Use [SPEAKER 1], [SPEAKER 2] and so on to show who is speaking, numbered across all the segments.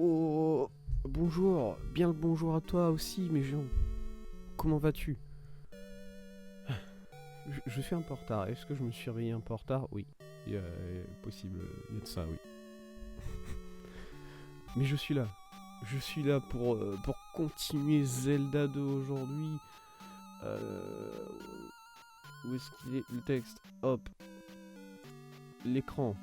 [SPEAKER 1] Oh, bonjour, bien le bonjour à toi aussi, mais Jean. Comment vas-tu? Je suis un peu en retard. Est-ce que je me suis réveillé un peu en retard? Oui, il y a possible, il y a de ça, oui. Mais je suis là. Je suis là pour continuer Zelda 2 aujourd'hui. Euh, où est-ce qu'il est le texte? Hop, l'écran.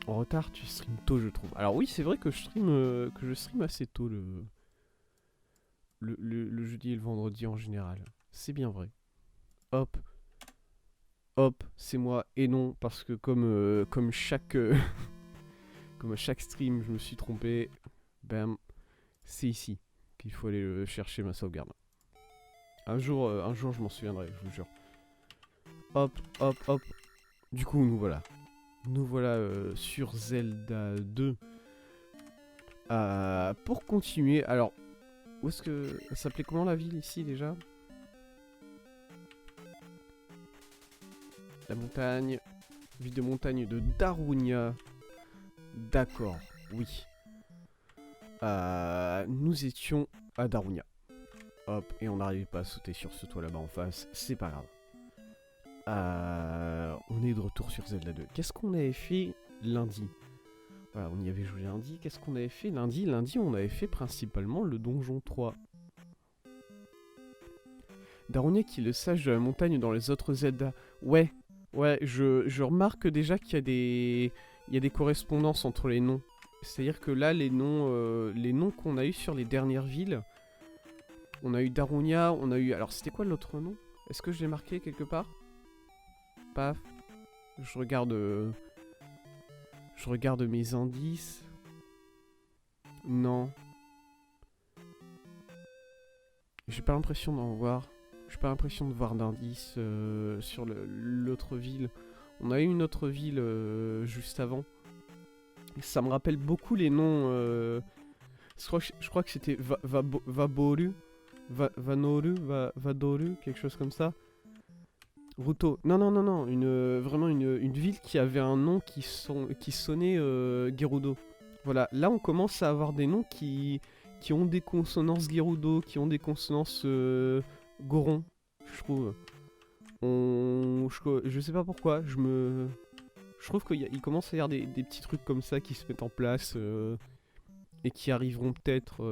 [SPEAKER 1] En retard, tu streams tôt, je trouve. Alors oui, c'est vrai que je stream assez tôt le jeudi et le vendredi en général. C'est bien vrai. Hop, hop, c'est moi et non parce que comme chaque comme à chaque stream, je me suis trompé. Bam, c'est ici qu'il faut aller chercher ma sauvegarde. Un jour, je m'en souviendrai, je vous jure. Hop, hop, hop. Du coup, nous voilà sur Zelda 2. Pour continuer, alors où est-ce que ça s'appelait comment la ville ici déjà? La montagne, ville de montagne de Darunia. D'accord, oui. Nous étions à Darunia. Hop, et on n'arrivait pas à sauter sur ce toit là-bas en face, c'est pas grave. On est de retour sur Zelda 2. Qu'est-ce qu'on avait fait lundi? Voilà, on y avait joué lundi. Qu'est-ce qu'on avait fait lundi? Lundi, on avait fait principalement le donjon 3. Darunia qui est le sage de la montagne dans les autres Zelda. Ouais, ouais, je remarque déjà qu'il y a il y a des correspondances entre les noms. C'est-à-dire que là, les noms qu'on a eu sur les dernières villes, on a eu Darunia, on a eu... Alors, c'était quoi l'autre nom? Est-ce que je l'ai marqué quelque part? Paf. Je regarde... Je regarde mes indices. Non. J'ai pas l'impression d'en voir. J'ai pas l'impression de voir d'indices sur l'autre ville. On a eu une autre ville juste avant. Ça me rappelle beaucoup les noms. Je crois que c'était Vaboru, Vanoru, Vadoru, quelque chose comme ça. Ruto. Non, non, non, non. Vraiment une ville qui avait un nom qui sonnait Gerudo. Voilà, là on commence à avoir des noms qui ont des consonances Gerudo, qui ont des consonances Goron, je trouve. Je sais pas pourquoi, je trouve qu'il commence à y avoir des petits trucs comme ça qui se mettent en place et qui arriveront peut-être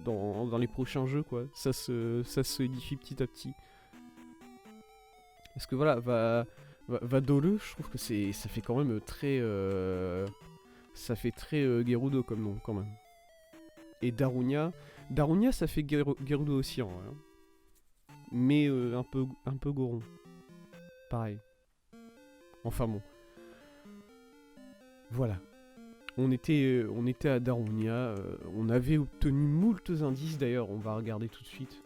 [SPEAKER 1] dans les prochains jeux, quoi. Ça se édifie petit à petit. Parce que voilà, Vadole, je trouve que ça fait quand même très... ça fait très Gerudo comme nom, quand même. Et Darunia ça fait Gerudo aussi, en vrai. Hein. Mais un peu Goron. Pareil. Enfin bon. Voilà. On était à Darunia. On avait obtenu moultes indices, d'ailleurs. On va regarder tout de suite.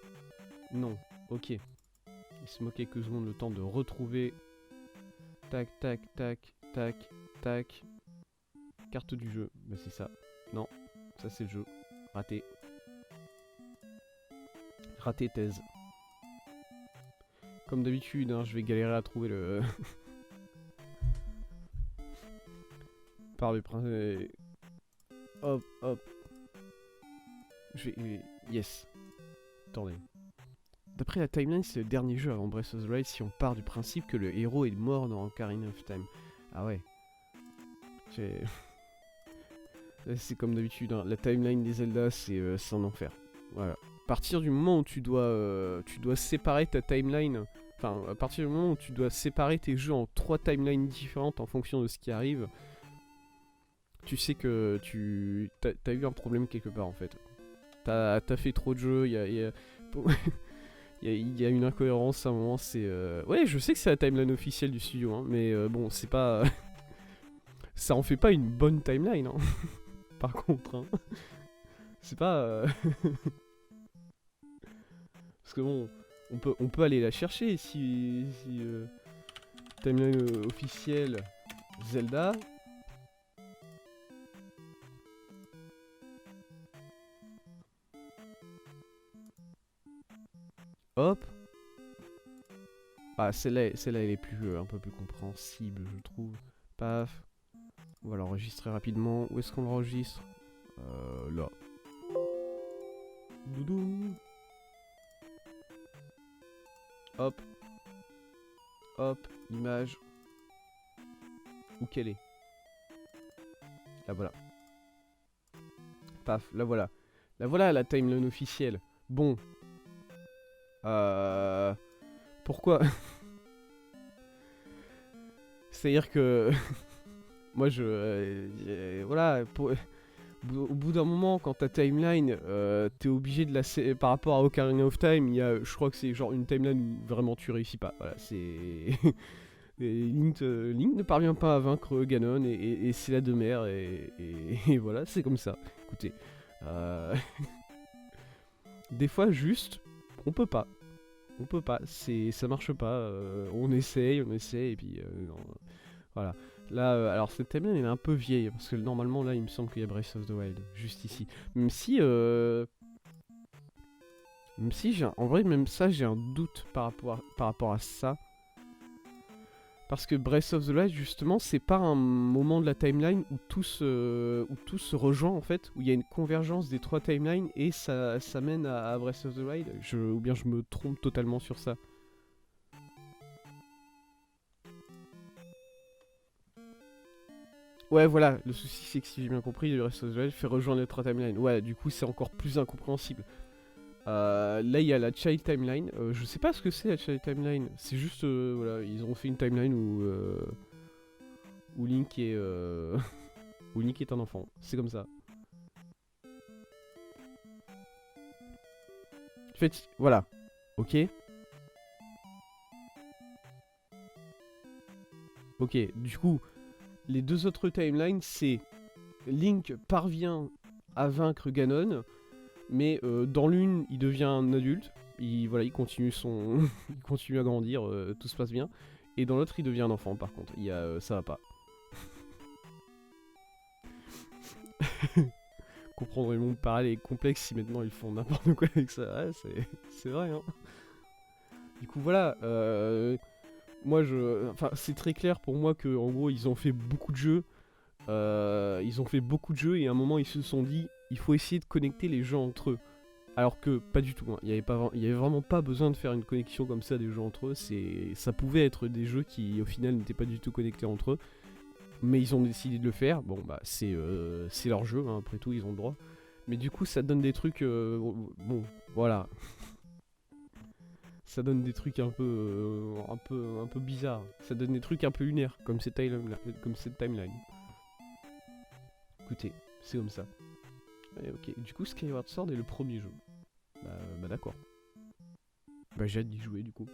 [SPEAKER 1] Non. Ok. Il se moque quelques secondes le temps de retrouver. Tac, tac, tac, tac, tac. Carte du jeu. Bah c'est ça. Non. Ça c'est le jeu. Raté. Raté thèse. Comme d'habitude, hein, je vais galérer à trouver le... Par le principe... Hop, hop. Je vais... Yes. Attendez. D'après la timeline, c'est le dernier jeu avant Breath of the Wild si on part du principe que le héros est mort dans Ocarina of Time. Ah ouais. C'est comme d'habitude, hein. La timeline des Zelda, c'est un enfer. Voilà. À partir du moment où tu dois séparer ta timeline, enfin, à partir du moment où tu dois séparer tes jeux en 3 timelines différentes en fonction de ce qui arrive, tu sais que t'as eu un problème quelque part en fait. T'as fait trop de jeux, il y a une incohérence à un moment, c'est... Ouais, je sais que c'est la timeline officielle du studio, hein, mais bon, c'est pas... ça en fait pas une bonne timeline, hein. Par contre, hein. C'est pas... Parce que bon, on peut aller la chercher si timeline officielle Zelda. Hop. Ah, celle-là, elle est un peu plus compréhensible, je trouve. Paf. On va l'enregistrer rapidement. Où est-ce qu'on l'enregistre? Là. Doudoum. Hop. Hop. Image. Où qu'elle est? Là voilà. Paf, là voilà. Là voilà la timeline officielle. Bon. Pourquoi? C'est-à-dire que... Moi voilà, au bout d'un moment, quand ta timeline, t'es obligé de la... Par rapport à Ocarina of Time, il y a, je crois que c'est genre une timeline où vraiment tu réussis pas. Voilà, c'est... Link ne parvient pas à vaincre Ganon et c'est la demeure et voilà, c'est comme ça. Écoutez, des fois juste, on peut pas. On peut pas, ça marche pas, on essaye et puis non, voilà. Là, alors cette timeline elle est un peu vieille parce que normalement là il me semble qu'il y a Breath of the Wild juste ici. Même si en vrai même ça j'ai un doute par rapport à ça. Parce que Breath of the Wild, justement, c'est pas un moment de la timeline où tout se rejoint, en fait, où il y a une convergence des 3 timelines et ça mène à Breath of the Wild. Ou bien je me trompe totalement sur ça. Ouais, voilà, le souci c'est que si j'ai bien compris, Breath of the Wild fait rejoindre les 3 timelines. Ouais, du coup c'est encore plus incompréhensible. Là, il y a la Child Timeline. Je sais pas ce que c'est la Child Timeline. C'est juste, voilà, ils ont fait une timeline où Link est, où Link est un enfant. C'est comme ça. En fait, voilà. Ok. Ok. Du coup, les deux autres timelines, c'est Link parvient à vaincre Ganon. Mais dans l'une, il devient un adulte. Voilà, il continue il continue à grandir, tout se passe bien. Et dans l'autre, il devient un enfant. Par contre, ça va pas. Comprendre le monde parallèle est complexe si maintenant ils font n'importe quoi avec ça. Ouais, c'est vrai. Hein. Du coup, voilà. Moi, enfin, c'est très clair pour moi que, en gros, ils ont fait beaucoup de jeux. Ils ont fait beaucoup de jeux et à un moment, ils se sont dit, il faut essayer de connecter les gens entre eux. Alors que pas du tout, hein. Il y avait vraiment pas besoin de faire une connexion comme ça des jeux entre eux. Ça pouvait être des jeux qui au final n'étaient pas du tout connectés entre eux. Mais ils ont décidé de le faire. Bon bah c'est leur jeu, hein. Après tout ils ont le droit. Mais du coup ça donne des trucs... bon voilà. Ça donne des trucs un peu bizarres. Ça donne des trucs un peu lunaires comme cette timeline. Écoutez, c'est comme ça. Et ok, du coup Skyward Sword est le premier jeu. Bah d'accord. Bah j'ai hâte d'y jouer du coup.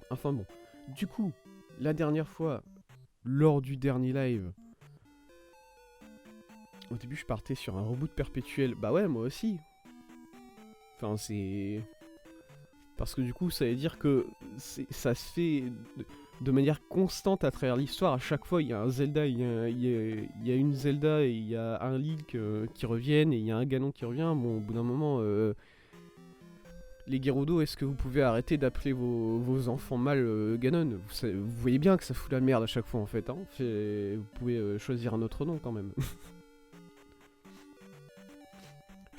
[SPEAKER 1] Enfin bon. Du coup, la dernière fois, lors du dernier live, au début je partais sur un reboot perpétuel. Bah ouais, moi aussi. Enfin c'est... Parce que du coup ça veut dire que ça se fait de manière constante à travers l'histoire. À chaque fois il y a un Zelda, il y a une Zelda et il y a un Link qui reviennent et il y a un Ganon qui revient. Bon au bout d'un moment... les Gerudo, est-ce que vous pouvez arrêter d'appeler vos enfants mâles Ganon? Vous voyez bien que ça fout la merde à chaque fois en fait. Hein. Vous pouvez choisir un autre nom quand même.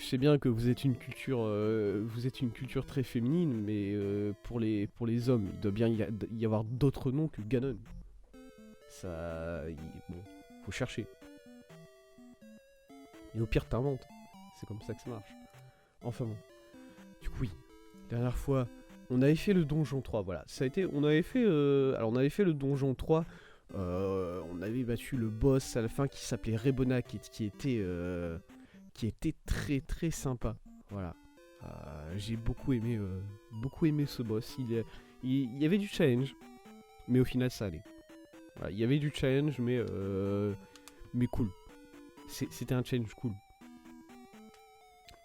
[SPEAKER 1] Je sais bien que vous êtes une culture très féminine, mais pour les hommes, il doit bien y avoir d'autres noms que Ganon. Bon, faut chercher. Et au pire, t'inventes. C'est comme ça que ça marche. Enfin bon. Du coup, oui. Dernière fois, on avait fait le donjon 3, voilà. On avait fait le donjon 3. On avait battu le boss à la fin qui s'appelait Rebona, qui était très très sympa. Voilà. J'ai beaucoup aimé ce boss. Il y avait du challenge, mais au final ça allait. Voilà, il y avait du challenge, mais cool. C'était un challenge cool.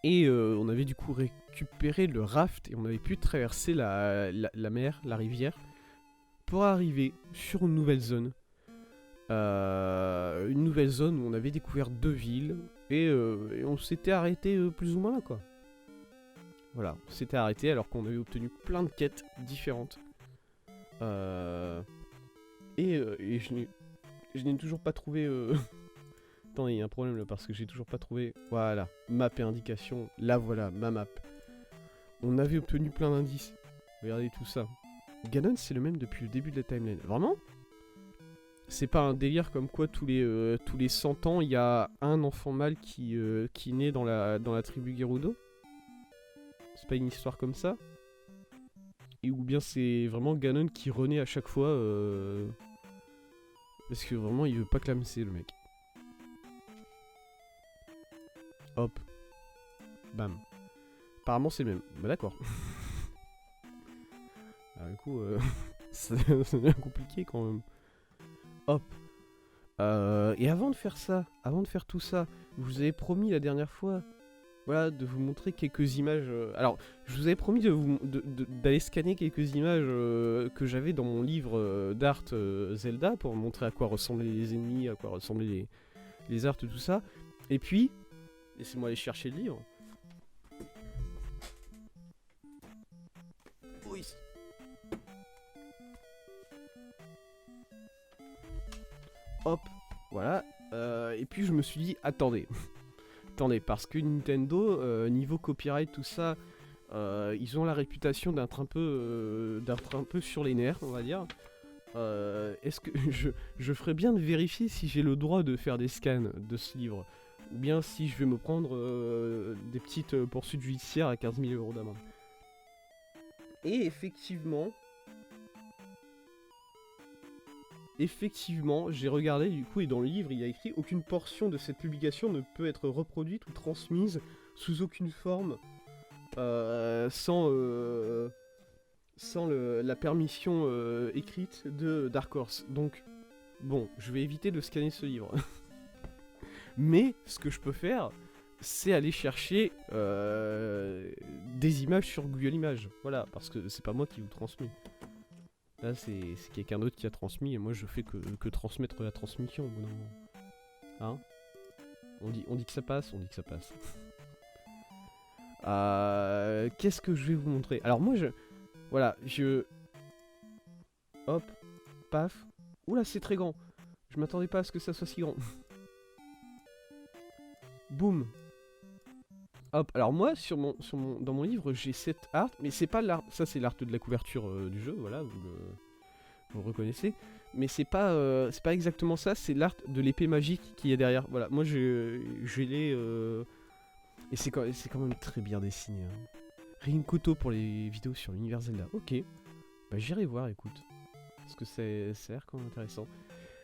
[SPEAKER 1] Et on avait du coup récupéré le raft et on avait pu traverser la mer, la rivière, pour arriver sur une nouvelle zone. Une nouvelle zone où on avait découvert 2 villes et on s'était arrêté plus ou moins là quoi. Voilà, on s'était arrêté alors qu'on avait obtenu plein de quêtes différentes. Et Je n'ai toujours pas trouvé... Attendez, il y a un problème là, parce que j'ai toujours pas trouvé... Voilà, map et indication. Là, voilà, ma map. On avait obtenu plein d'indices. Regardez tout ça. Ganon, c'est le même depuis le début de la timeline. Vraiment? C'est pas un délire comme quoi tous les 100 ans, il y a un enfant mâle qui naît dans la tribu Gerudo? C'est pas une histoire comme ça? Et ou bien c'est vraiment Ganon qui renaît à chaque fois parce que vraiment il veut pas clamser le mec. Hop. Bam. Apparemment c'est le même. Bah d'accord. Alors du coup, ça devient compliqué quand même. Hop. Et avant de faire ça, avant de faire tout ça, je vous avais promis la dernière fois, voilà, de vous montrer quelques images. Alors, je vous avais promis d'aller scanner quelques images que j'avais dans mon livre d'art Zelda pour montrer à quoi ressemblaient les ennemis, à quoi ressemblaient les arts, tout ça. Et puis, laissez-moi aller chercher le livre. Oui. Hop, voilà. Et puis je me suis dit, attendez. Attendez, parce que Nintendo, niveau copyright, tout ça, ils ont la réputation d'être un peu sur les nerfs, on va dire. Est-ce que je ferais bien de vérifier si j'ai le droit de faire des scans de ce livre, ou bien si je vais me prendre des petites poursuites judiciaires à 15 000 € d'amende. Et effectivement, j'ai regardé du coup, et dans le livre, il y a écrit: aucune portion de cette publication ne peut être reproduite ou transmise sous aucune forme sans la permission écrite de Dark Horse. Donc, bon, je vais éviter de scanner ce livre. Mais, ce que je peux faire, c'est aller chercher des images sur Google Images. Voilà, parce que c'est pas moi qui vous transmets. Là, c'est quelqu'un d'autre qui a transmis, et moi je fais que transmettre la transmission au bout d'un moment. Hein? On dit que ça passe, on dit que ça passe. Qu'est-ce que je vais vous montrer? Alors moi, voilà, hop, paf. Oula, c'est très grand. Je m'attendais pas à ce que ça soit si grand. Boum. Hop, alors moi, dans mon livre, j'ai cette art, mais c'est pas l'art, ça c'est l'art de la couverture du jeu, voilà, vous le reconnaissez, mais c'est pas exactement ça, c'est l'art de l'épée magique qu'il y a derrière, voilà, moi je l'ai, et c'est quand même très bien dessiné, hein. Rinkoto pour les vidéos sur l'univers Zelda, ok, bah j'irai voir, écoute, parce que ça a l'air quand même intéressant.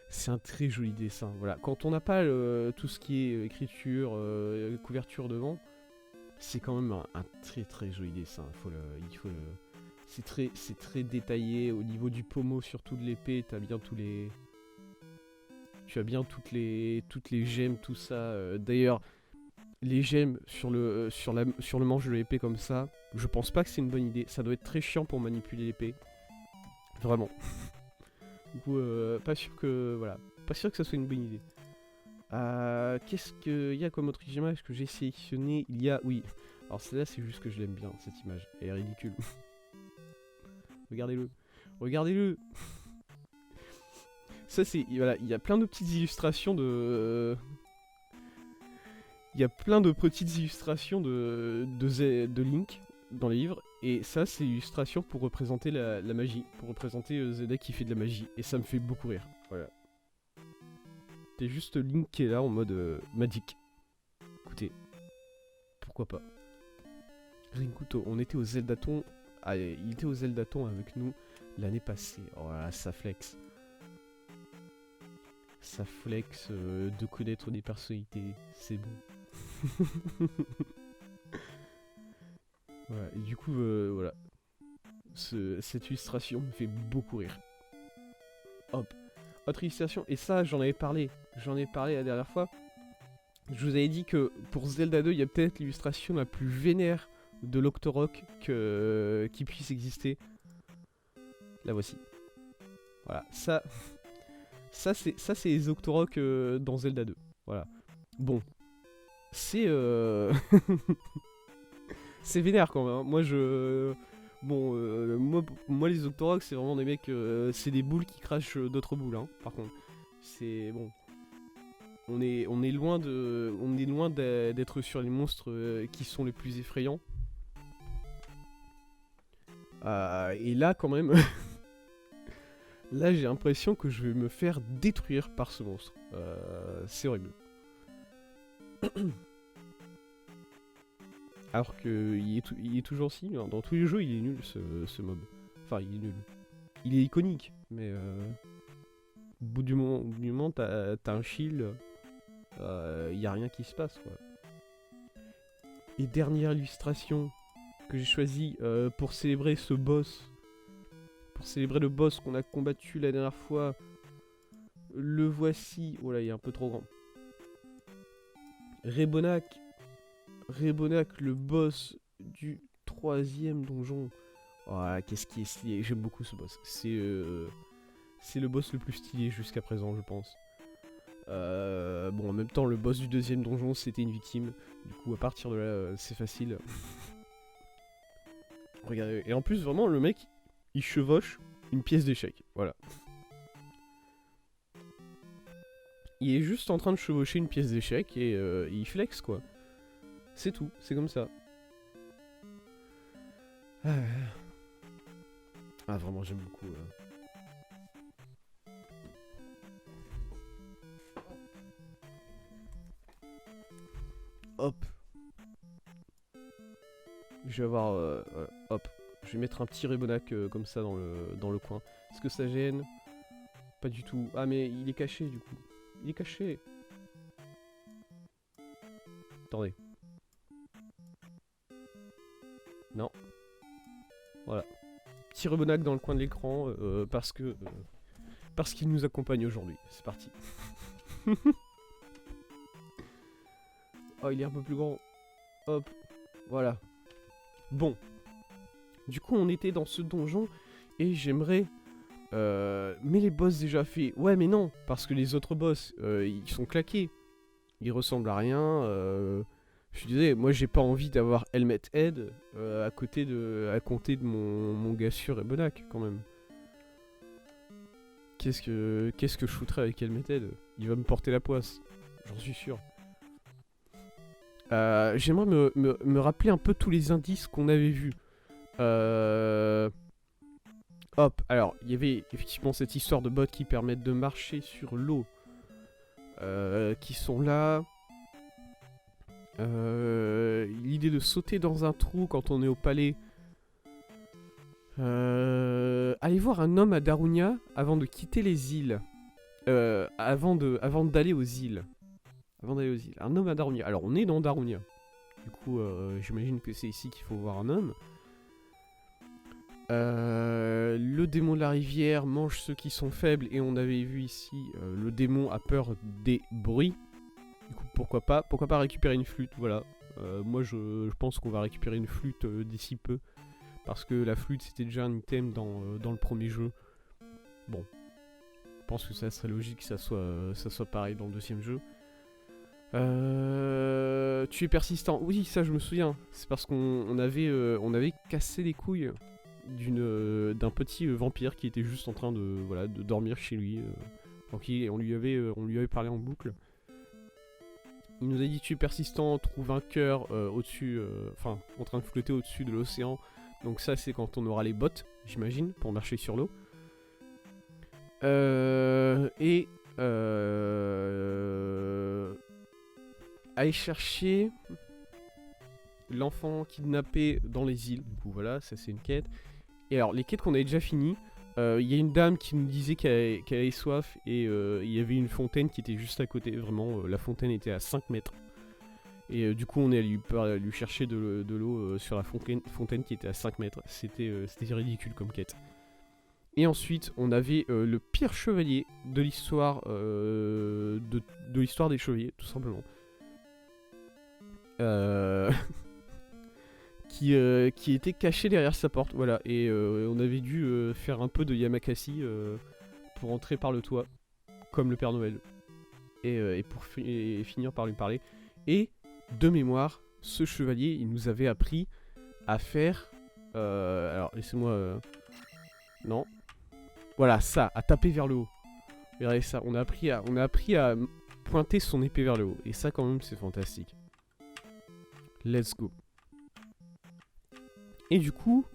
[SPEAKER 1] C'est un très joli dessin, voilà, quand on n'a pas tout ce qui est écriture, couverture devant, c'est quand même un très très joli dessin. C'est très détaillé au niveau du pommeau, surtout de l'épée. Tu as bien toutes les gemmes, tout ça. D'ailleurs, les gemmes sur le manche de l'épée comme ça, je pense pas que c'est une bonne idée. Ça doit être très chiant pour manipuler l'épée. Vraiment. Du coup, pas sûr que ça soit une bonne idée. Qu'est-ce qu'il y a comme autre image que j'ai sélectionné? Il y a... Oui. Alors celle-là, c'est juste que je l'aime bien, cette image. Elle est ridicule. Regardez-le. Regardez-le. Ça, c'est... Voilà, il y a plein de petites illustrations de... Il y a plein de petites illustrations de Link dans les livres. Et ça, c'est l'illustration pour représenter la magie. Pour représenter Zelda qui fait de la magie. Et ça me fait beaucoup rire. Voilà. C'est juste Link qui est là en mode Magic. Écoutez, pourquoi pas. Rinkuto, on était au Zeldaton. Ah, il était au Zeldaton avec nous l'année passée. Oh là, ça flex. Ça flex de connaître des personnalités. C'est bon. Voilà, et du coup, voilà. Cette illustration me fait beaucoup rire. Hop. Autre illustration, et ça j'en ai parlé la dernière fois. Je vous avais dit que pour Zelda 2, il y a peut-être l'illustration la plus vénère de l'Octorok qui puisse exister. La voici. Voilà, ça c'est les Octorok dans Zelda 2. Voilà. Bon, c'est c'est vénère quand même, hein. Moi les Octorok, c'est vraiment des mecs, c'est des boules qui crachent d'autres boules, hein, par contre. C'est bon. On est loin d'être sur les monstres qui sont les plus effrayants. Et là, quand même, là, j'ai l'impression que je vais me faire détruire par ce monstre. C'est horrible. Alors que il est toujours si nul. Dans tous les jeux, il est nul, ce mob. Enfin, il est nul. Il est iconique, mais au bout du moment, t'as un shield, y a rien qui se passe, quoi. Et dernière illustration que j'ai choisie pour célébrer ce boss, pour célébrer le boss qu'on a combattu la dernière fois. Le voici. Oh là, il est un peu trop grand. Rebonak, le boss du 3e donjon. Oh, qu'est-ce qui est stylé. J'aime beaucoup ce boss. C'est le boss le plus stylé jusqu'à présent, je pense. Bon, en même temps, le boss du 2e donjon, c'était une victime. Du coup, à partir de là, c'est facile. Regardez. Et en plus, vraiment, le mec, il chevauche une pièce d'échec. Voilà. Il est juste en train de chevaucher une pièce d'échec et il flex, quoi. C'est tout, c'est comme ça. Ah, vraiment, j'aime beaucoup. Hop. Je vais avoir... hop. Je vais mettre un petit Rebonak comme ça dans le coin. Est-ce que ça gêne? Pas du tout. Ah, mais il est caché, du coup. Il est caché. Attendez. Non. Voilà. Petit Rebonak dans le coin de l'écran parce qu'il nous accompagne aujourd'hui. C'est parti. Oh, il est un peu plus grand. Hop. Voilà. Bon. Du coup, on était dans ce donjon et j'aimerais... mais les boss déjà faits. Ouais, mais non, parce que les autres boss, ils sont claqués. Ils ressemblent à rien. Je disais, moi j'ai pas envie d'avoir Helmet Head à compter de mon gars sûr et Bonak quand même. Qu'est-ce que je foutrais avec Helmet Head? Il va me porter la poisse, j'en suis sûr. J'aimerais me rappeler un peu tous les indices qu'on avait vus. Hop, alors il y avait effectivement cette histoire de bots qui permettent de marcher sur l'eau, qui sont là. L'idée de sauter dans un trou quand on est au palais. Aller voir un homme à Darunia avant de quitter les îles. Avant d'aller aux îles. Un homme à Darunia. Alors on est dans Darunia. Du coup, j'imagine que c'est ici qu'il faut voir un homme. Le démon de la rivière mange ceux qui sont faibles. Et on avait vu ici, le démon a peur des bruits. Du coup, pourquoi pas récupérer une flûte, voilà. Moi, je pense qu'on va récupérer une flûte d'ici peu. Parce que la flûte, c'était déjà un item dans le premier jeu. Bon. Je pense que ça serait logique que ça soit pareil dans le 2e jeu. Tu es persistant. Oui, ça, je me souviens. C'est parce qu'on avait cassé les couilles d'un petit vampire qui était juste en train de dormir chez lui. On lui avait parlé en boucle. Il nous a dit tu es persistant, trouve un cœur au-dessus, en train de flotter au-dessus de l'océan. Donc ça c'est quand on aura les bottes, j'imagine, pour marcher sur l'eau. Aller chercher l'enfant kidnappé dans les îles. Du coup voilà, ça c'est une quête. Et alors les quêtes qu'on avait déjà finies, il y a une dame qui nous disait qu'elle avait soif et il y avait une fontaine qui était juste à côté. Vraiment, la fontaine était à 5 mètres. Et du coup, on est allé lui chercher de l'eau sur la fontaine qui était à 5 mètres. C'était ridicule comme quête. Et ensuite, on avait le pire chevalier de l'histoire de l'histoire des chevaliers, tout simplement. Qui était caché derrière sa porte, voilà, et on avait dû faire un peu de Yamakasi pour entrer par le toit, comme le Père Noël, et pour finir par lui parler. Et de mémoire, ce chevalier, il nous avait appris à faire, alors laissez-moi, non, voilà ça, à taper vers le haut. Regardez ça, on a appris à pointer son épée vers le haut. Et ça, quand même, c'est fantastique. Let's go. Et du coup,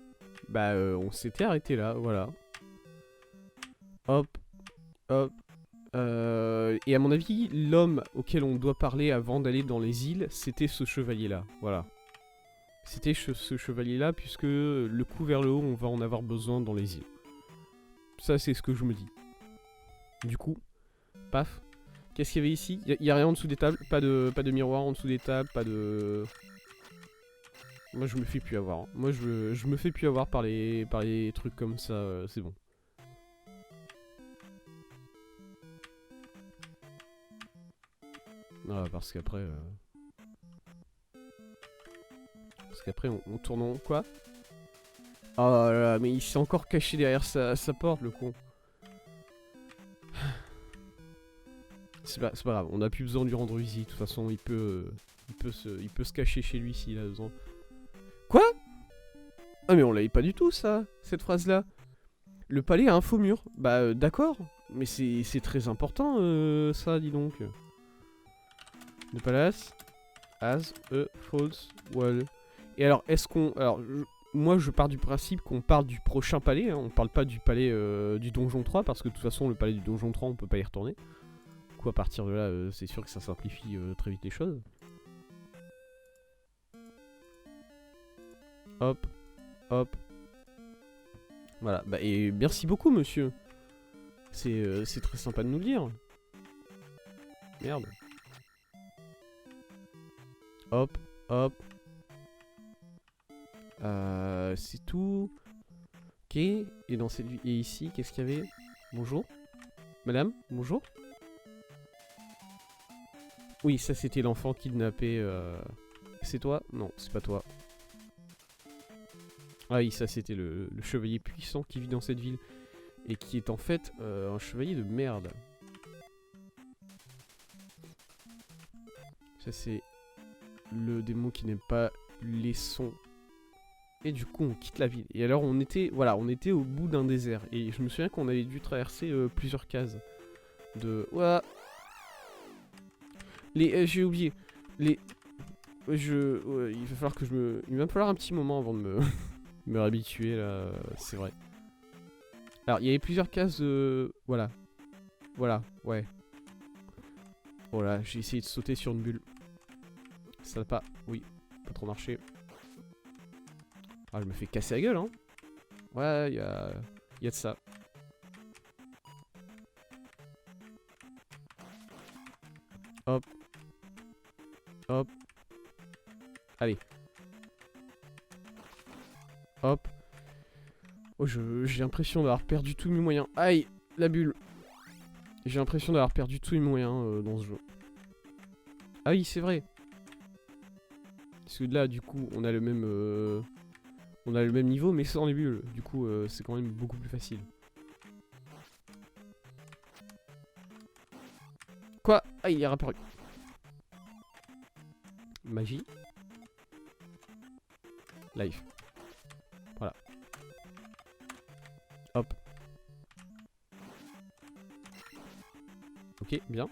[SPEAKER 1] bah, on s'était arrêté là, voilà. Hop, hop. Et à mon avis, l'homme auquel on doit parler avant d'aller dans les îles, c'était ce chevalier-là, voilà. C'était ce chevalier-là, puisque le coup vers le haut, on va en avoir besoin dans les îles. Ça, c'est ce que je me dis. Du coup, paf. Qu'est-ce qu'il y avait ici? Y a rien en dessous des tables, pas de miroir en dessous des tables, pas de... Moi, je me fais plus avoir. Hein. Moi, je me fais plus avoir par les trucs comme ça, c'est bon. Ah, parce qu'après... Parce qu'après, on tourne en... Quoi? Oh là là, mais il s'est encore caché derrière sa porte, le con. C'est pas grave, on a plus besoin de lui rendre visite. De toute façon, il peut se cacher chez lui s'il a besoin. Quoi? Ah mais on l'avait pas du tout, ça, cette phrase-là. Le palais a un faux mur. Bah d'accord, mais c'est très important, ça, dis donc. The palace has a false wall. Et alors, est-ce qu'on... Alors, moi, je pars du principe qu'on parle du prochain palais. Hein. On parle pas du palais du donjon 3, parce que de toute façon, le palais du donjon 3, on peut pas y retourner. Du coup, à partir de là, c'est sûr que ça simplifie très vite les choses. Hop, hop. Voilà, bah et merci beaucoup, monsieur. C'est très sympa de nous le dire. Merde. Hop, hop. C'est tout. Ok. Et dans cette vie. Et ici, qu'est-ce qu'il y avait? Bonjour. Madame, bonjour. Oui, ça c'était l'enfant kidnappé. C'est toi? Non, c'est pas toi. Ah oui, ça c'était le chevalier puissant qui vit dans cette ville. Et qui est en fait un chevalier de merde. Ça c'est le démon qui n'aime pas les sons. Et du coup on quitte la ville. Et alors on était, voilà, on était au bout d'un désert. Et je me souviens qu'on avait dû traverser plusieurs cases. De... Ouah. J'ai oublié. Il va falloir que il va me falloir un petit moment avant de me réhabituer là, c'est vrai. Alors il y avait plusieurs cases voilà. Voilà, ouais. Voilà, j'ai essayé de sauter sur une bulle. Ça n'a pas... Oui, pas trop marché. Ah, je me fais casser la gueule, hein. Ouais, il y a de ça. Hop. Hop. Allez. Hop. Oh, j'ai l'impression d'avoir perdu tous mes moyens. Aïe, la bulle. J'ai l'impression d'avoir perdu tous mes moyens dans ce jeu. Ah oui, c'est vrai. Parce que là, du coup, on a le même niveau, mais sans les bulles. Du coup, c'est quand même beaucoup plus facile. Quoi? Ah, il est réapparu. Magie. Life. Voilà. Hop. Ok, bien.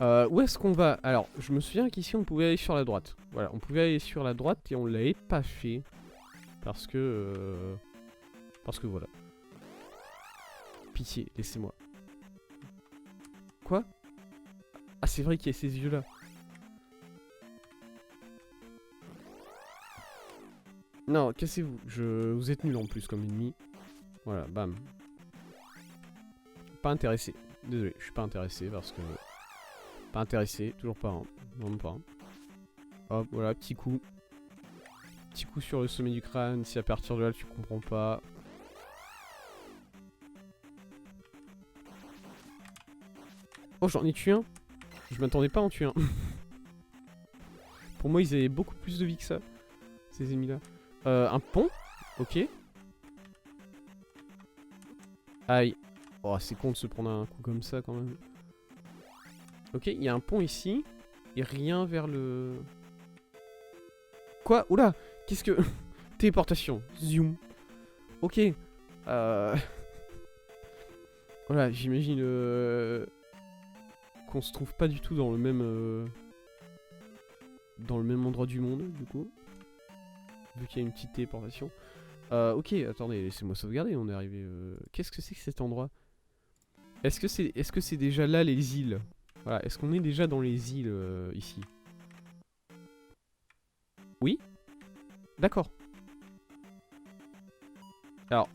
[SPEAKER 1] Où est-ce qu'on va? Alors, je me souviens qu'ici on pouvait aller sur la droite. Voilà, on pouvait aller sur la droite et on l'avait pas fait. Parce que voilà. Pitié, laissez-moi. Quoi? Ah, c'est vrai qu'il y a ces yeux-là. Non, cassez-vous. Vous êtes nul en plus comme ennemi. Voilà, bam. Pas intéressé. Désolé, je suis pas intéressé parce que... Pas intéressé, toujours pas, hein. Vraiment pas. Hein. Hop, voilà, petit coup. Petit coup sur le sommet du crâne, si à partir de là tu comprends pas. Oh, j'en ai tué un. Je m'attendais pas à en tuer un. Pour moi, ils avaient beaucoup plus de vie que ça, ces ennemis-là. Un pont. Ok. Aïe. Oh, c'est con de se prendre un coup comme ça, quand même. Ok, il y a un pont ici. Et rien vers le... Quoi? Oula! Qu'est-ce que... Téléportation. Zoom. Ok. Euh... Voilà, j'imagine qu'on se trouve pas du tout dans le même endroit du monde, du coup. Vu qu'il y a une petite téléportation. Ok, attendez, laissez-moi sauvegarder, on est arrivé... Qu'est-ce que c'est que cet endroit? Est-ce que c'est déjà là les îles? Voilà, est-ce qu'on est déjà dans les îles ici? Oui? D'accord. Alors...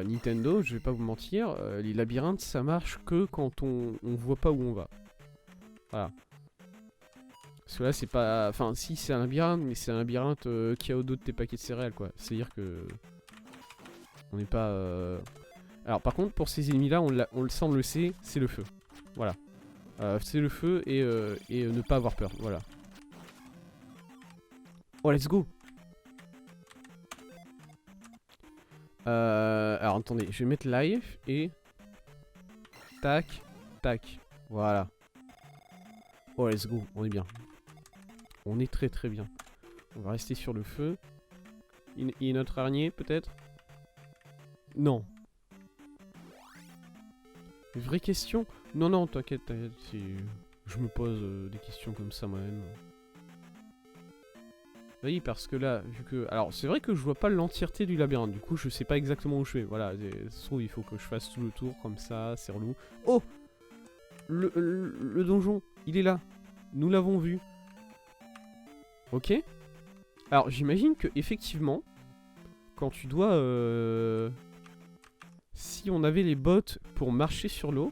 [SPEAKER 1] Nintendo, je vais pas vous mentir, les labyrinthes ça marche que quand on voit pas où on va. Voilà. Parce que là c'est pas... Enfin si c'est un labyrinthe, mais c'est un labyrinthe qui a au dos de tes paquets de céréales quoi. C'est-à-dire que... On n'est pas... Alors par contre pour ces ennemis là, on le sent, on le sait, c'est le feu. Voilà. C'est le feu et ne pas avoir peur, voilà. Oh let's go. Alors attendez, je vais mettre live et... Tac, tac, voilà. Oh let's go, on est bien. On est très très bien. On va rester sur le feu. Il y a notre araignée peut-être? Non. Vraie question? Non non, t'inquiète, t'inquiète. Je me pose des questions comme ça moi-même. Oui, parce que là, vu que... Alors, c'est vrai que je vois pas l'entièreté du labyrinthe. Du coup, je sais pas exactement où je vais. Voilà, ça se trouve, il faut que je fasse tout le tour comme ça. C'est relou. Oh! Le donjon, il est là. Nous l'avons vu. Ok. Alors, j'imagine que effectivement, quand tu dois... Si on avait les bottes pour marcher sur l'eau,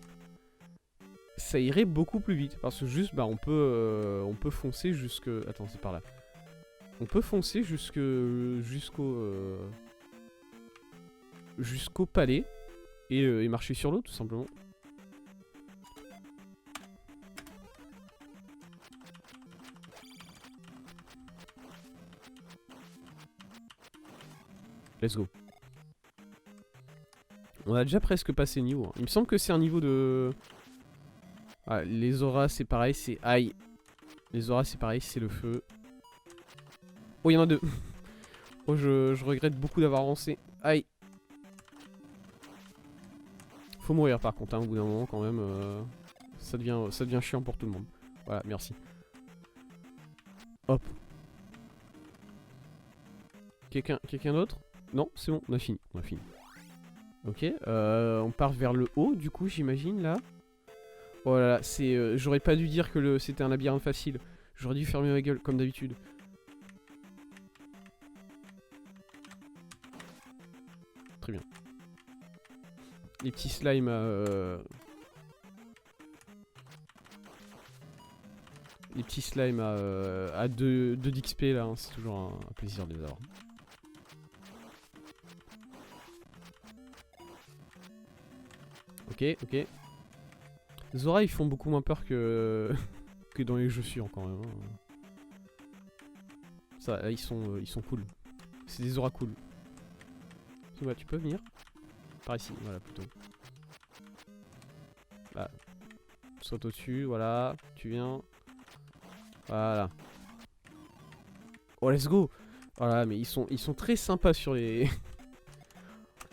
[SPEAKER 1] ça irait beaucoup plus vite. Parce que juste, bah, on peut foncer jusque... Attends, c'est par là. On peut foncer jusqu'au palais et marcher sur l'eau tout simplement. Let's go. On a déjà presque passé le niveau. Hein. Il me semble que c'est un niveau de... Ah, les auras c'est pareil, c'est... Aïe. Les auras c'est pareil, c'est le feu. Oh, il y en a deux. Oh, je regrette beaucoup d'avoir avancé. Aïe. Faut mourir par contre, hein, au bout d'un moment quand même. Ça devient chiant pour tout le monde. Voilà, merci. Hop. Quelqu'un d'autre? Non, c'est bon, on a fini. On a fini. Ok, on part vers le haut, du coup, j'imagine, là. Oh là là, c'est... J'aurais pas dû dire que c'était un labyrinthe facile. J'aurais dû fermer ma gueule, comme d'habitude. Très bien. Les petits slimes les petits slimes à 2 d'XP là, hein, c'est toujours un plaisir de les avoir. Ok, ok. Zora ils font beaucoup moins peur que que dans les jeux sûrs quand même. Hein. Ça, là, ils sont cool. C'est des Zora cool. Ouais, tu peux venir par ici, voilà plutôt. Là. Saute au-dessus, voilà. Tu viens. Voilà. Oh, let's go. Voilà, mais ils sont très sympas sur les...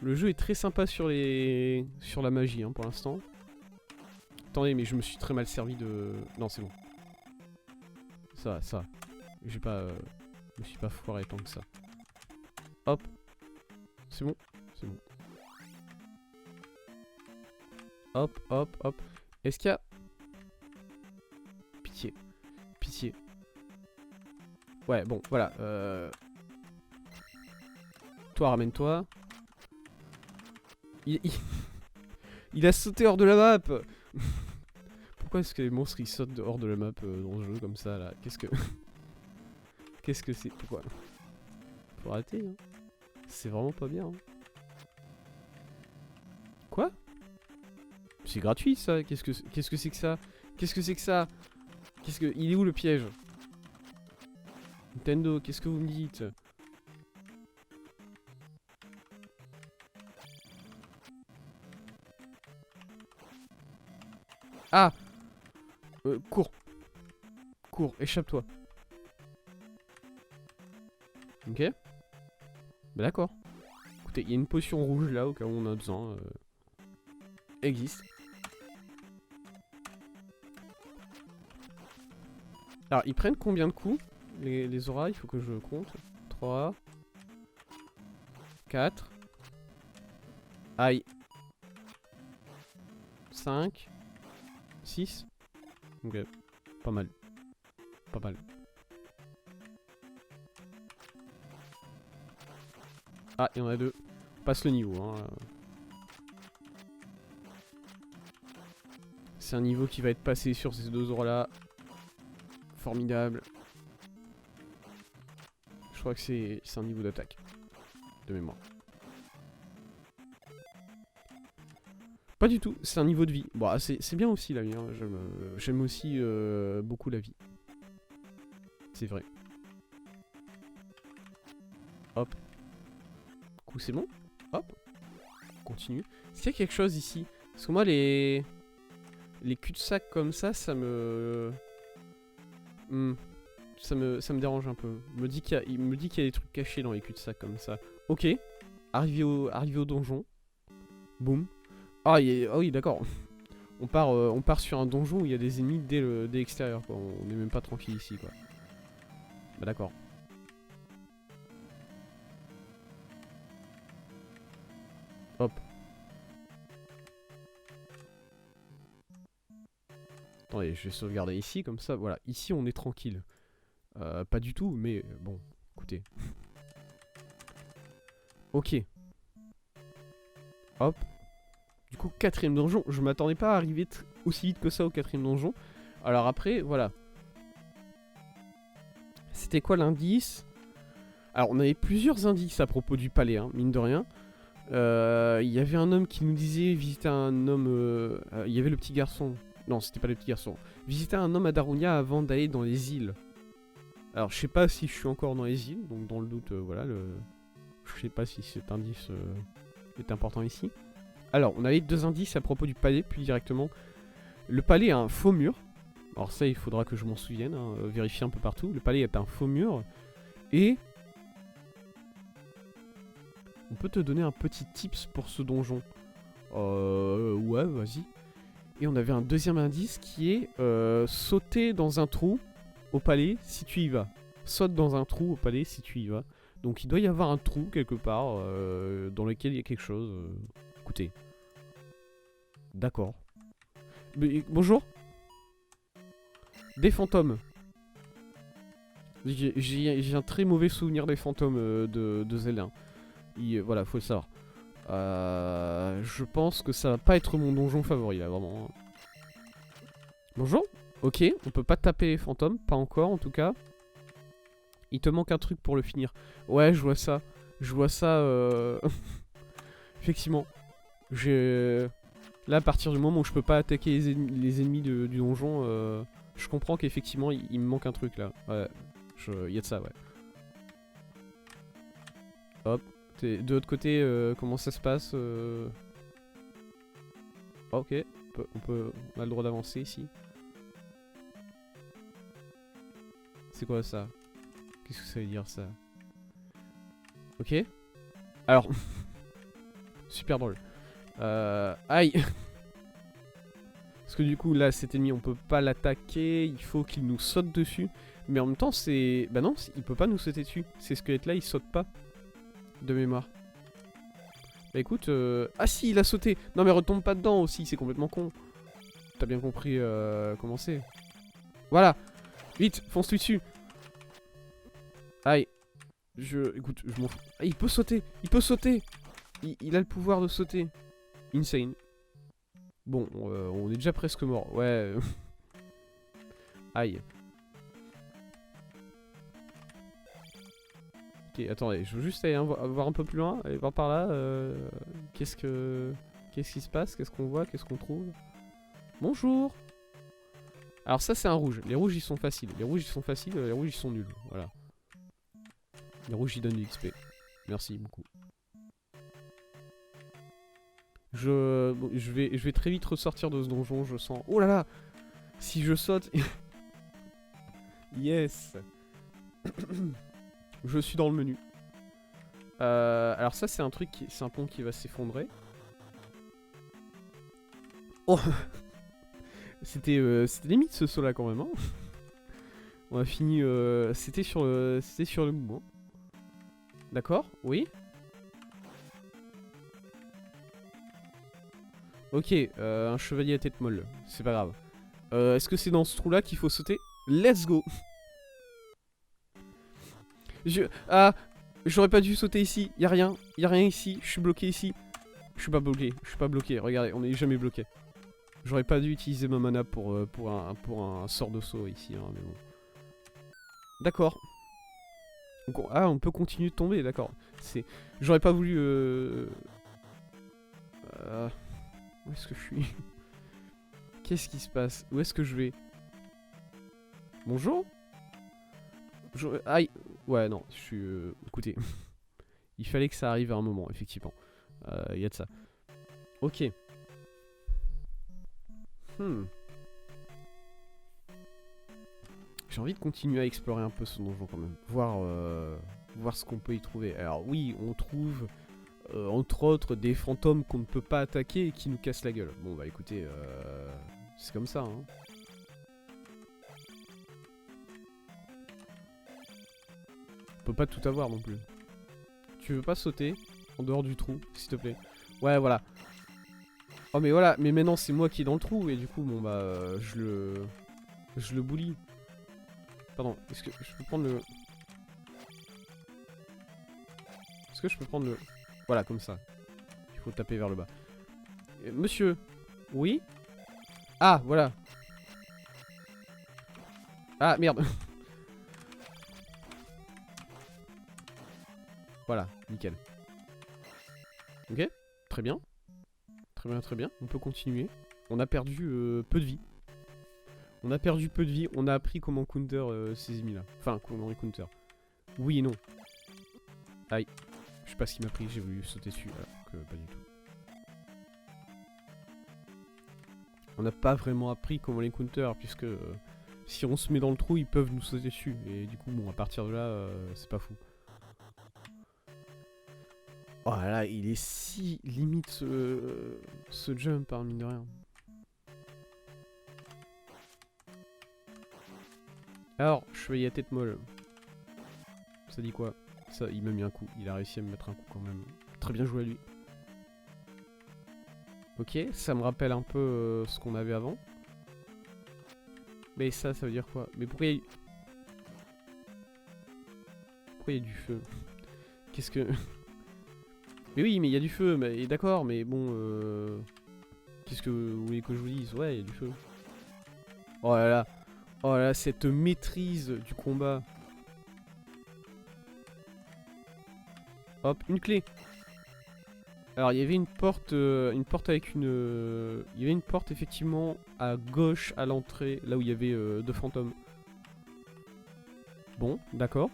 [SPEAKER 1] Le jeu est très sympa sur la magie, hein, pour l'instant. Attendez, mais je me suis très mal servi de... Non, c'est bon. Ça va. J'ai pas... Je me suis pas foiré tant que ça. Hop. C'est bon. C'est bon. Hop, hop, hop. Est-ce qu'il y a... Pitié. Pitié. Ouais, bon, voilà. Toi, ramène-toi. Il a sauté hors de la map. Pourquoi est-ce que les monstres ils sautent hors de la map dans le jeu comme ça là? Qu'est-ce que... Qu'est-ce que c'est? Pourquoi? Faut arrêter, hein. C'est vraiment pas bien. Hein. Quoi? C'est gratuit ça? Qu'est-ce que c'est que ça? Qu'est-ce que c'est que ça? Il est où le piège? Nintendo, qu'est-ce que vous me dites? Ah! Cours. Cours, échappe-toi. Ok. Bah d'accord. Écoutez, il y a une potion rouge là au cas où on a besoin. Existe. Alors, ils prennent combien de coups les auras? Il faut que je compte. 3. 4. Aïe. 5. 6. Ok. Pas mal. Pas mal. Ah, il y en a 2. On passe le niveau. Hein. C'est un niveau qui va être passé sur ces 2 auras là. Formidable. Je crois que c'est un niveau d'attaque. De mémoire. Pas du tout, c'est un niveau de vie. Bon, c'est bien aussi la vie. Hein. J'aime aussi beaucoup la vie. C'est vrai. Hop. Coup, c'est bon. Hop. On continue. Est-ce qu'il y a quelque chose ici? Parce que moi, les cul-de-sac comme ça me... Ça me dérange un peu. Il me dit qu'il y a des trucs cachés dans les cul-de-sac comme ça. Ok. Arrivé au donjon. Boum. Ah, oui, d'accord. On part sur un donjon où il y a des ennemis dès l'extérieur, quoi. On n'est même pas tranquille ici, quoi. Bah d'accord. Hop. Attendez, je vais sauvegarder ici, comme ça, voilà. Ici, on est tranquille. Pas du tout, mais bon, écoutez. Ok. Hop. Du coup, 4ème donjon. Je m'attendais pas à arriver aussi vite que ça au 4ème donjon. Alors après, voilà. C'était quoi l'indice? Alors, on avait plusieurs indices à propos du palais, hein, mine de rien. Il y avait un homme qui nous disait visiter un homme... il y avait le petit garçon. Non, c'était pas le petit garçon. Visiter un homme à Darunia avant d'aller dans les îles. Alors, je sais pas si je suis encore dans les îles, donc dans le doute, voilà, je sais pas si cet indice est important ici. Alors, on avait 2 indices à propos du palais, puis directement. Le palais a un faux mur. Alors ça, il faudra que je m'en souvienne, hein, vérifier un peu partout. Le palais est un faux mur. Et... on peut te donner un petit tips pour ce donjon. Ouais, vas-y. Et on avait un 2ème indice qui est sauter dans un trou au palais si tu y vas. Saute dans un trou au palais si tu y vas. Donc il doit y avoir un trou quelque part dans lequel il y a quelque chose. Écoutez. D'accord. Bonjour. Des fantômes. J'ai un très mauvais souvenir des fantômes de Zelda. Voilà, faut le savoir. Je pense que ça va pas être mon donjon favori là, vraiment. Bonjour. Ok, on peut pas taper les fantômes, pas encore en tout cas. Il te manque un truc pour le finir. Ouais, je vois ça. Je vois ça. Effectivement. Là, à partir du moment où je peux pas attaquer les ennemis du donjon, je comprends qu'effectivement il me manque un truc là. Ouais, il y a de ça, ouais. Hop. De l'autre côté, comment ça se passe Ok, on a le droit d'avancer ici. C'est quoi ça? Qu'est-ce que ça veut dire ça? Ok. Alors, super drôle. Aïe. Parce que du coup là cet ennemi on peut pas l'attaquer, il faut qu'il nous saute dessus. Mais en même temps c'est... bah non, il peut pas nous sauter dessus. Ces squelettes là ils sautent pas. De mémoire. Bah écoute, ah si il a sauté. Non mais retombe pas dedans aussi, c'est complètement con. T'as bien compris comment c'est. Voilà. Vite, fonce-lui dessus. Aïe. Écoute, je m'en fous. Ah, il peut sauter, il peut sauter. Il a le pouvoir de sauter. Insane. Bon, on est déjà presque mort. Ouais. Aïe. Ok, attendez, je veux juste aller voir un peu plus loin, aller voir par là. Qu'est-ce qui se passe? Qu'est-ce qu'on voit? Qu'est-ce qu'on trouve? Bonjour. Alors ça c'est un rouge. Les rouges ils sont faciles. Les rouges ils sont faciles, les rouges ils sont nuls. Voilà. Les rouges ils donnent du XP. Merci beaucoup. Je vais très vite ressortir de ce donjon, je sens. Oh là là! Si je saute... Yes! Je suis dans le menu. Alors ça c'est un truc, c'est un pont qui va s'effondrer. Oh c'était limite ce saut là quand même hein. On a fini, c'était sur le mouvement. D'accord, oui. Ok, un chevalier à tête molle, c'est pas grave. Est-ce que c'est dans ce trou là qu'il faut sauter? Let's go. J'aurais pas dû sauter ici, y'a rien ici, je suis bloqué ici. Je suis pas bloqué, regardez, on est jamais bloqué. J'aurais pas dû utiliser ma mana pour un sort de saut ici, hein, mais bon. D'accord. Ah, on peut continuer de tomber, d'accord. J'aurais pas voulu... Où est-ce que je suis? Qu'est-ce qui se passe? Où est-ce que je vais? Bonjour? Aïe. Ouais, non, je suis... Écoutez. Il fallait que ça arrive à un moment, effectivement. Il y a de ça. Ok. J'ai envie de continuer à explorer un peu ce donjon quand même. Voir ce qu'on peut y trouver. Alors oui, on trouve... entre autres, des fantômes qu'on ne peut pas attaquer et qui nous cassent la gueule. Bon bah écoutez, c'est comme ça hein. On peut pas tout avoir non plus. Tu veux pas sauter en dehors du trou, s'il te plaît? Ouais voilà. Oh mais voilà, mais maintenant c'est moi qui est dans le trou et du coup bon bah je le bully. Pardon, est-ce que je peux prendre le... Est-ce que je peux prendre le... Voilà, comme ça. Il faut taper vers le bas. Monsieur. Oui? Ah, voilà. Ah, merde. Voilà, nickel. Ok, très bien. Très bien, très bien. On peut continuer. On a perdu peu de vie. On a perdu peu de vie. On a appris comment counter ces ennemis là. Enfin, comment les counter. Oui et non. Aïe. Je sais pas ce qui m'a pris, j'ai voulu sauter dessus, alors que pas du tout. On n'a pas vraiment appris comment les counter, puisque si on se met dans le trou, ils peuvent nous sauter dessus. Et du coup, bon, à partir de là, c'est pas fou. Oh là là, il est si limite ce jump, hein, mine de rien. Alors, chevalier à tête molle. Ça dit quoi? Ça, il m'a mis un coup. Il a réussi à me mettre un coup quand même. Très bien joué à lui. Ok, ça me rappelle un peu ce qu'on avait avant. Mais ça veut dire quoi? Mais pourquoi il y a du feu? Qu'est-ce que... Mais oui, mais il y a du feu, mais d'accord, mais bon... Qu'est-ce que vous voulez que je vous dise? Ouais, il y a du feu. Oh là là. Oh là là, cette maîtrise du combat. Hop, une clé. Alors il y avait une porte avec une... il y avait une porte effectivement à gauche à l'entrée, là où il y avait deux fantômes. Bon, d'accord.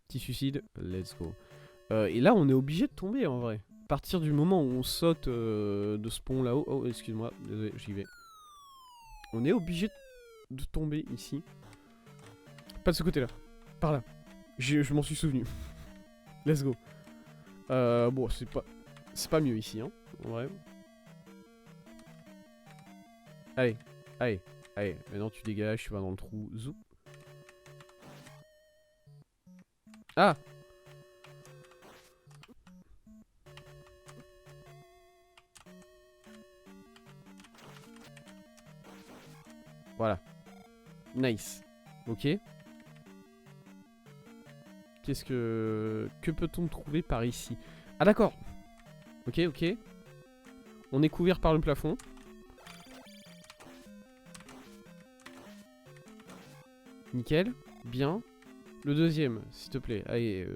[SPEAKER 1] Petit suicide, let's go. Et là on est obligé de tomber en vrai. À partir du moment où on saute de ce pont là-haut... Oh excuse-moi, désolé, j'y vais. On est obligé de tomber ici. Pas de ce côté-là. Par là. Je m'en suis souvenu. Let's go. Bon, c'est pas mieux ici, hein. En vrai. Allez, allez, allez. Maintenant tu dégages, tu vas dans le trou. Zou. Ah! Voilà. Nice. Ok. Qu'est-ce que... Que peut-on trouver par ici? Ah d'accord. Ok, ok. On est couvert par le plafond. Nickel. Bien. Le deuxième, s'il te plaît. Allez.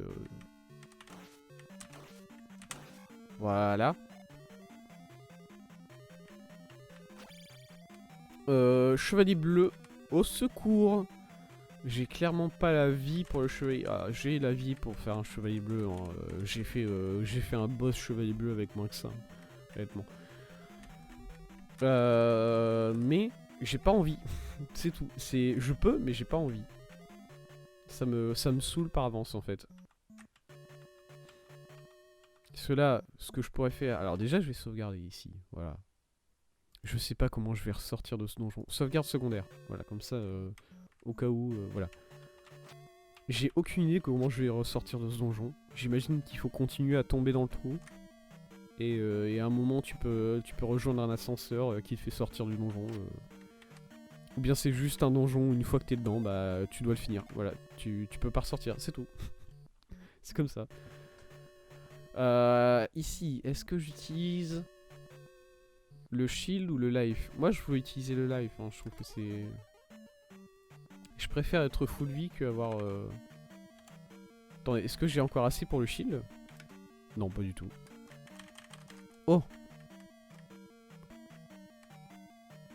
[SPEAKER 1] Voilà. Chevalier bleu. Au secours. J'ai clairement pas la vie pour le chevalier. Ah, j'ai la vie pour faire un chevalier bleu. Hein. J'ai fait un boss chevalier bleu avec moins que ça. Honnêtement. Mais J'ai pas envie. C'est tout. Je peux, mais j'ai pas envie. Ça me saoule par avance en fait. Parce que là, ce que je pourrais faire... Alors déjà, je vais sauvegarder ici. Voilà. Je sais pas comment je vais ressortir de ce donjon. Sauvegarde secondaire. Voilà, comme ça, au cas où, voilà. J'ai aucune idée comment je vais ressortir de ce donjon. J'imagine qu'il faut continuer à tomber dans le trou. Et à un moment, tu peux rejoindre un ascenseur qui te fait sortir du donjon. Ou bien c'est juste un donjon, une fois que t'es dedans, bah tu dois le finir. Voilà, tu peux pas ressortir, c'est tout. C'est comme ça. Ici, est-ce que j'utilise le shield ou le life? Moi je veux utiliser le life, hein. Je trouve que c'est... Je préfère être full vie que avoir... Attendez, est-ce que j'ai encore assez pour le shield? Non, pas du tout. Oh!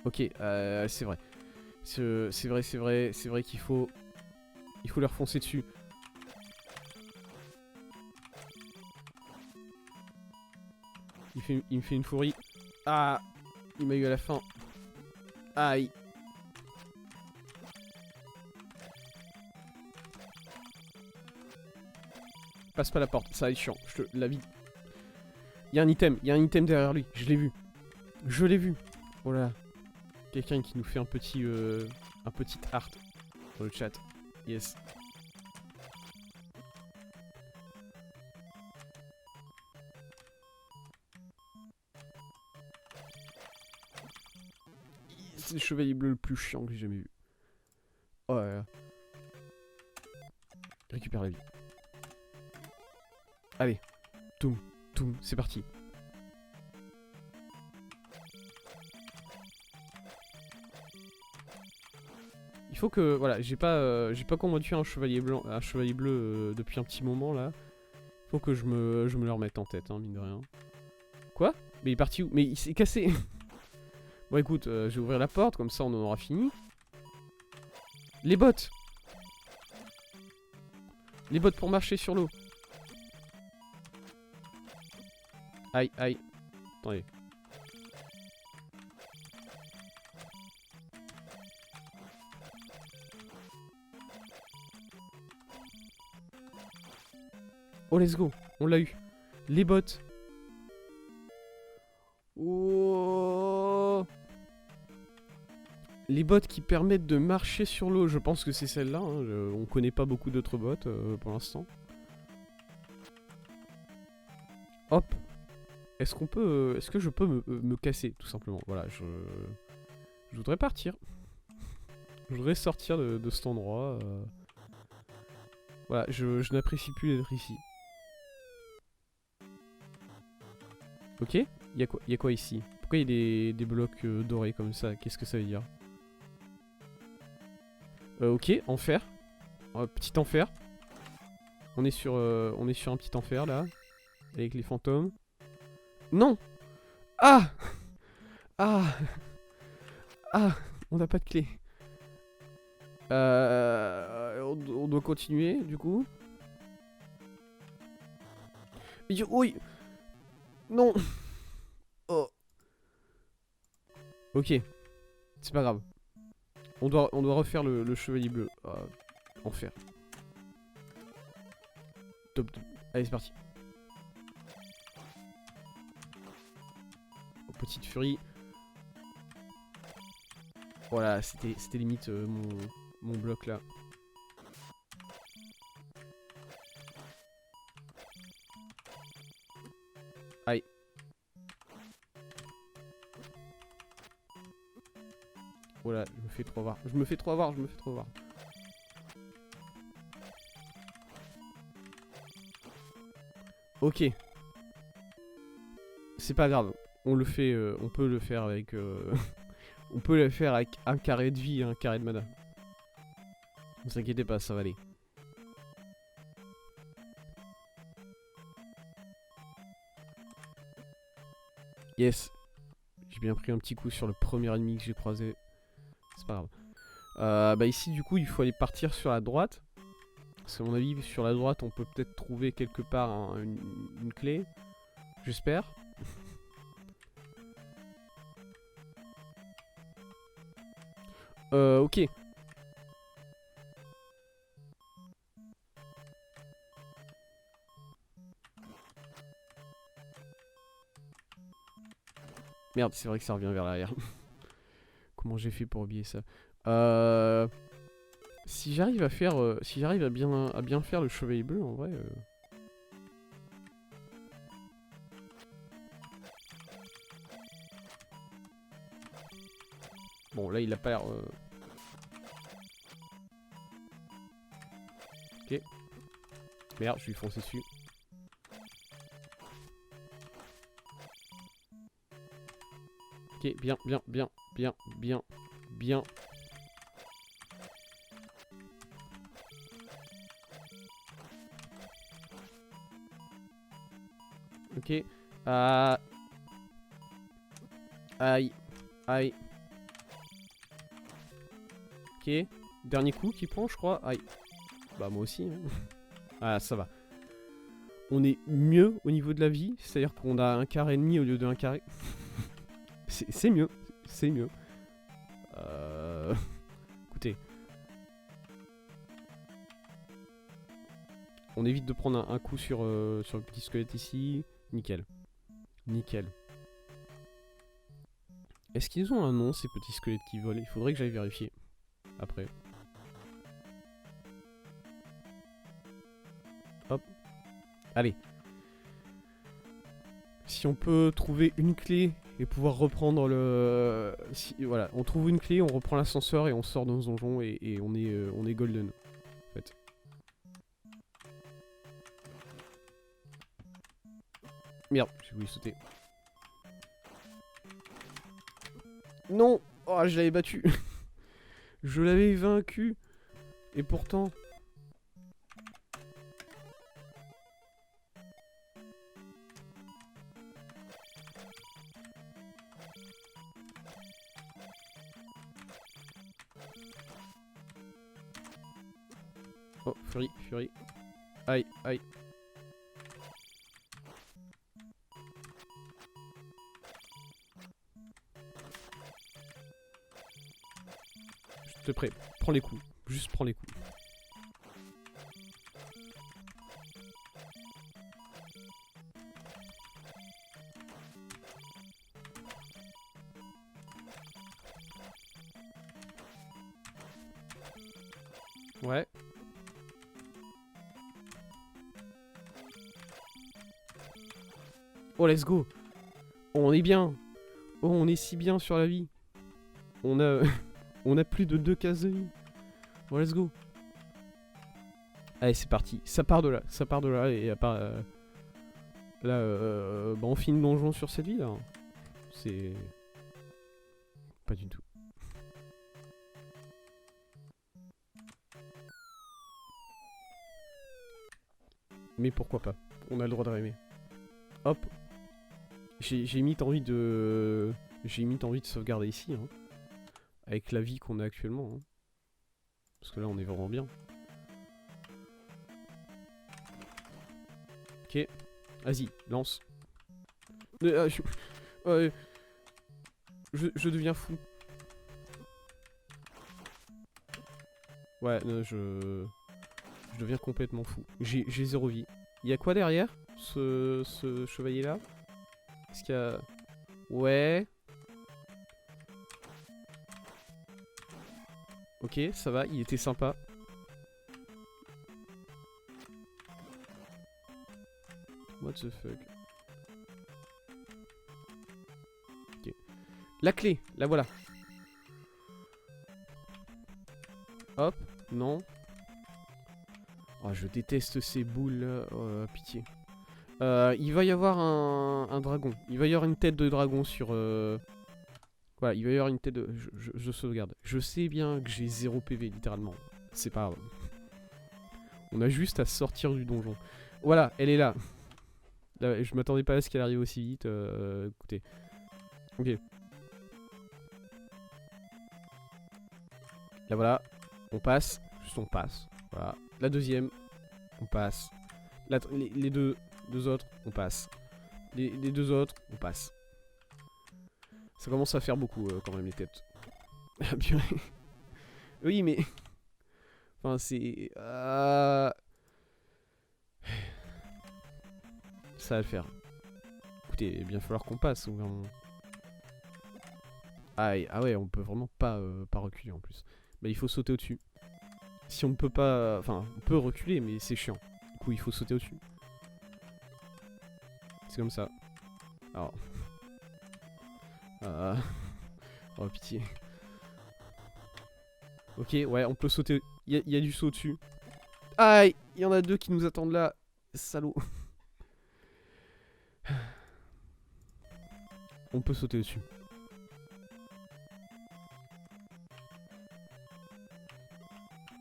[SPEAKER 1] Ok, c'est vrai. C'est vrai qu'il faut... Il faut leur foncer dessus. Il me fait une fourrie. Ah! Il m'a eu à la fin. Aïe! Passe pas la porte, ça va être chiant. Je te la vide. Il y a un item derrière lui. Je l'ai vu. Je l'ai vu. Oh là. Quelqu'un qui nous fait un petit heart dans le chat. Yes. C'est le chevalier bleu le plus chiant que j'ai jamais vu. Oh là là. Récupère la vie. Allez. Toum. Toum. C'est parti. Il faut que... Voilà, j'ai pas combattu un chevalier blanc, un chevalier bleu depuis un petit moment là. Faut que je me le remette en tête, hein, mine de rien. Quoi? Mais il est parti où? Mais il s'est cassé. Bon écoute, je vais ouvrir la porte, comme ça on en aura fini. Les bottes! Les bottes pour marcher sur l'eau. Aïe, aïe. Attendez. Oh, let's go. On l'a eu. Les bottes. Oh. Les bottes qui permettent de marcher sur l'eau. Je pense que c'est celle-là. Hein. On connaît pas beaucoup d'autres bottes pour l'instant. Hop. Est-ce qu'on peut... Est-ce que je peux me casser, tout simplement? Voilà, je voudrais partir. Je voudrais sortir de cet endroit. Voilà, je n'apprécie plus d'être ici. Ok, il y a quoi ici? Pourquoi il y a des blocs dorés comme ça? Qu'est-ce que ça veut dire? Ok, enfer. Petit enfer. On est sur un petit enfer là. Avec les fantômes. Non! Ah! Ah! Ah! On n'a pas de clé. On doit continuer du coup. Oui! Non! Oh! Ok. C'est pas grave. On doit refaire le chevalier bleu. Enfer. Top, top. Allez, c'est parti. Oh, petite furie. Voilà, c'était limite mon bloc là. Aïe. Voilà, je me fais trop avoir. Je me fais trop avoir. Ok. C'est pas grave. On le fait, on peut le faire avec... on peut le faire avec un carré de vie et un carré de mana. Ne vous inquiétez pas, ça va aller. Yes. J'ai bien pris un petit coup sur le premier ennemi que j'ai croisé. C'est pas grave. Bah ici du coup il faut aller partir sur la droite. Parce qu'à mon avis sur la droite on peut peut-être trouver quelque part une clé. J'espère. Ok. Merde, c'est vrai que ça revient vers l'arrière. Comment j'ai fait pour oublier ça? Si j'arrive à faire... si j'arrive à bien faire le chevalier bleu, en vrai... Bon, là, il a pas l'air... Ok. Merde, je lui ai foncé dessus. Ok, bien. Ok. Aïe. Ok. Dernier coup qui prend, je crois. Aïe. Bah, moi aussi. Hein. Ah, ça va. On est mieux au niveau de la vie. C'est-à-dire qu'on a un carré et demi au lieu d'un carré. C'est mieux. C'est mieux. Écoutez. On évite de prendre un coup sur le petit squelette ici. Nickel. Est-ce qu'ils ont un nom, ces petits squelettes qui volent? Il faudrait que j'aille vérifier. Après. Hop. Allez. Si on peut trouver une clé et pouvoir reprendre le... voilà, on trouve une clé, on reprend l'ascenseur et on sort dans ce donjon et on est golden. En fait. Merde, j'ai voulu sauter. Non! Oh, je l'avais battu. Je l'avais vaincu. Et pourtant... Oh, Fury. Aïe. Je te prie, prends les coups. Juste prends les coups. Ouais. Oh, let's go. Oh, on est bien. Oh, on est si bien sur la vie. On a... on a plus de 2 cases de vie. Bon, let's go. Allez, c'est parti. Ça part de là. Et à part... là, bah, on finit le donjon sur cette vie, là. C'est... Pas du tout. Mais pourquoi pas. On a le droit de rêver. Hop. J'ai mis envie de... J'ai mis envie de sauvegarder ici, hein. Avec la vie qu'on a actuellement, hein. Parce que là, on est vraiment bien. Ok. Vas-y, lance. Je deviens fou. Ouais, je deviens complètement fou. J'ai 0 vie. Il y a quoi derrière ce chevalier là? Est-ce qu'il y a... Ouais. Ok, ça va, il était sympa. What the fuck? Ok. La clé, la voilà. Hop, non. Oh, je déteste ces boules là. Oh, pitié. Il va y avoir un dragon. Il va y avoir une tête de dragon sur... Voilà, il va y avoir une tête de... Je sauvegarde. Je sais bien que j'ai 0 PV, littéralement. C'est pas grave. On a juste à sortir du donjon. Voilà, elle est là. Là, je m'attendais pas à ce qu'elle arrive aussi vite. Écoutez. Ok. Là, voilà. On passe. Juste on passe. Voilà. La deuxième. On passe. Les deux autres, on passe. Les 2 autres, on passe. Ça commence à faire beaucoup quand même les têtes. Oui, mais... Enfin, c'est... Ça va le faire. Écoutez, il va bien falloir qu'on passe. Ou ah ouais, on peut vraiment pas reculer en plus. Bah, il faut sauter au-dessus. Si on ne peut pas... Enfin, on peut reculer, mais c'est chiant. Du coup, il faut sauter au-dessus. C'est comme ça. Alors... Oh, pitié. Ok, ouais, on peut sauter. Il y a du saut au-dessus. Aïe, il y en a 2 qui nous attendent là. Salaud. On peut sauter dessus.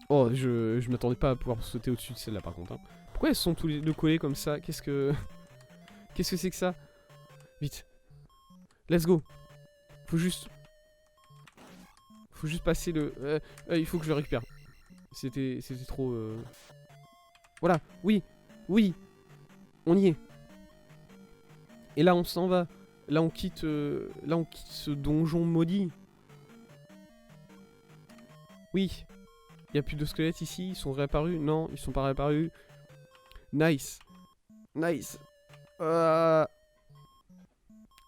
[SPEAKER 1] Oh, je m'attendais pas à pouvoir sauter au-dessus de celle-là par contre. Hein. Pourquoi elles sont tous les deux collées comme ça? Qu'est-ce que... Qu'est-ce que c'est que ça? Vite. Let's go. Faut juste passer le... il faut que je le récupère. C'était trop... Voilà, oui, oui. On y est. Et là on s'en va. Là on quitte ce donjon maudit. Oui. Il n'y a plus de squelettes ici, ils sont réapparus. Non, ils sont pas réapparus. Nice. Nice.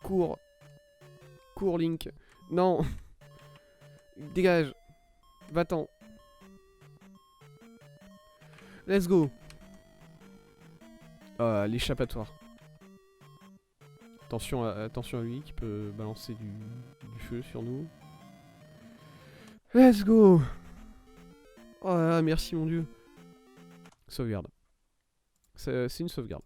[SPEAKER 1] Cours. Cours, Link. Non. Dégage. Va-t'en. Let's go. L'échappatoire. Attention à lui qui peut balancer du feu sur nous. Let's go. Oh là là, merci mon dieu. Sauvegarde. C'est une sauvegarde.